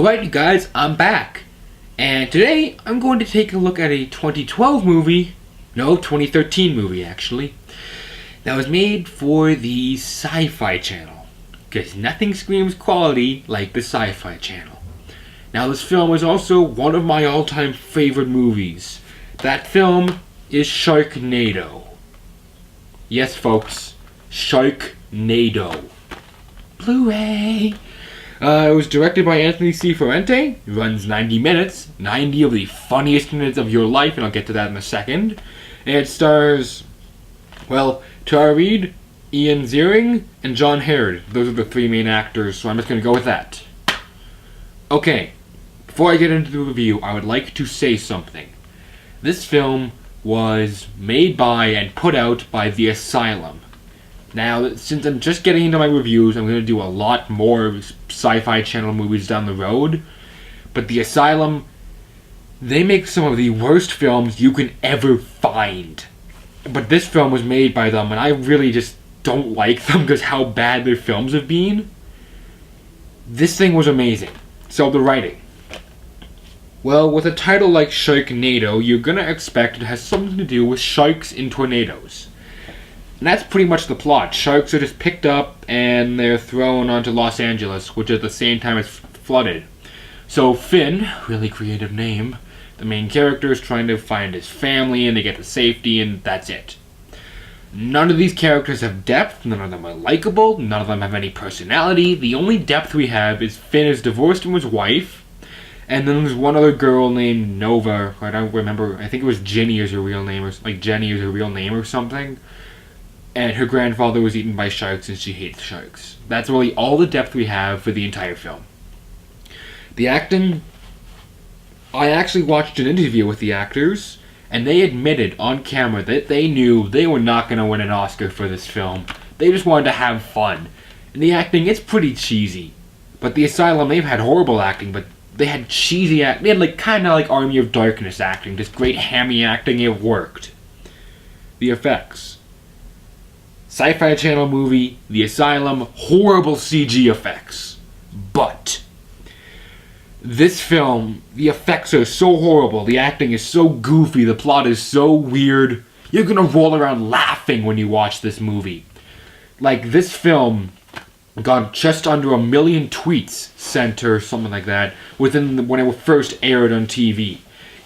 Alright you guys, I'm back. And today I'm going to take a look at a 2012 movie, no, 2013 movie actually, that was made for the Sci-Fi Channel. Because nothing screams quality like the Sci-Fi Channel. Now this film is also one of my all-time favorite movies. That film is Sharknado. Yes folks, Sharknado. Blu-ray! It was directed by Anthony C. Ferrante. It runs 90 minutes. 90 of the funniest minutes of your life, and I'll get to that in a second. And it stars, well, Tara Reid, Ian Ziering, and John Heard. Those are the three main actors, so I'm just going to go with that. Okay, before I get into the review, I would like to say something. This film was made by and put out by The Asylum. Now, since I'm just getting into my reviews, I'm going to do a lot more Sci-Fi Channel movies down the road. But The Asylum, they make some of the worst films you can ever find. But this film was made by them, and I really just don't like them because how bad their films have been. This thing was amazing. So, the writing. Well, with a title like Sharknado, you're going to expect it has something to do with sharks in tornadoes. And that's pretty much the plot. Sharks are just picked up and they're thrown onto Los Angeles, which at the same time is flooded. So Finn, really creative name, the main character is trying to find his family and they get to safety and that's it. None of these characters have depth, none of them are likable, none of them have any personality. The only depth we have is Finn is divorced from his wife, and then there's one other girl named Nova. I don't remember, I think it was Jenny is her real name, or like Jenny is her real name or something. And her grandfather was eaten by sharks and she hates sharks. That's really all the depth we have for the entire film. The acting, I actually watched an interview with the actors, and they admitted on camera that they knew they were not going to win an Oscar for this film. They just wanted to have fun. And the acting, it's pretty cheesy. But The Asylum, they've had horrible acting, but they had cheesy acting. They had like kind of like Army of Darkness acting, just great hammy acting, it worked. The effects. Sci-Fi Channel movie, The Asylum, horrible CG effects. But this film, the effects are so horrible, the acting is so goofy, the plot is so weird, you're gonna roll around laughing when you watch this movie. Like, this film got just under 1 million tweets sent or something like that when it first aired on TV.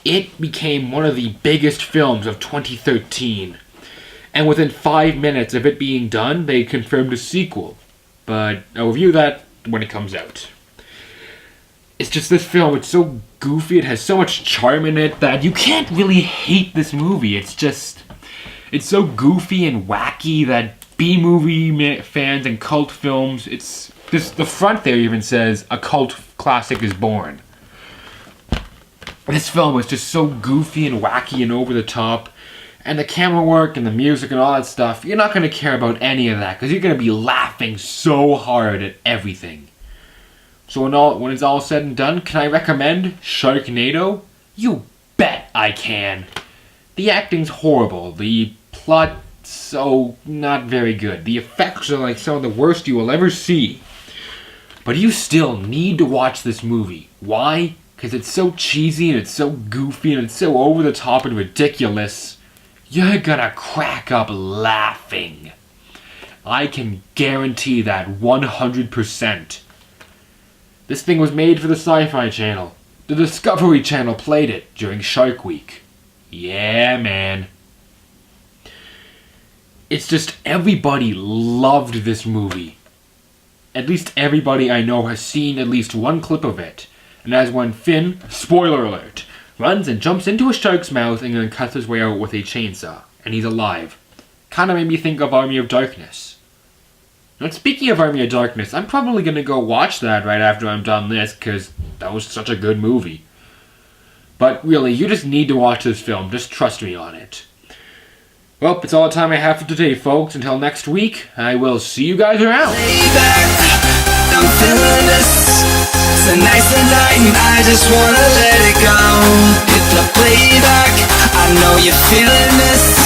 It became one of the biggest films of 2013. And within 5 minutes of it being done, they confirmed a sequel. But I'll review that when it comes out. It's just this film, it's so goofy, it has so much charm in it that you can't really hate this movie. It's so goofy and wacky that B-movie fans and cult films, it's just, the front there even says, a cult classic is born. This film is just so goofy and wacky and over the top. And the camera work and the music and all that stuff, you're not going to care about any of that because you're going to be laughing so hard at everything. So when it's all said and done, can I recommend Sharknado? You bet I can. The acting's horrible. The plot, so not very good. The effects are like some of the worst you will ever see. But you still need to watch this movie. Why? Because it's so cheesy and it's so goofy and it's so over the top and ridiculous. You're gonna crack up laughing. I can guarantee that 100%. This thing was made for the Sci-Fi Channel. The Discovery Channel played it during Shark Week. Yeah, man. It's just everybody loved this movie. At least everybody I know has seen at least one clip of it. And that's when Finn, spoiler alert, runs and jumps into a shark's mouth and then cuts his way out with a chainsaw. And he's alive. Kinda made me think of Army of Darkness. And speaking of Army of Darkness, I'm probably gonna go watch that right after I'm done this, because that was such a good movie. But really, you just need to watch this film. Just trust me on it. Well, it's all the time I have for today, folks. Until next week, I will see you guys around. I'm feeling this. It's a nice night, I just wanna let it go. Hit the playback, I know you're feeling this.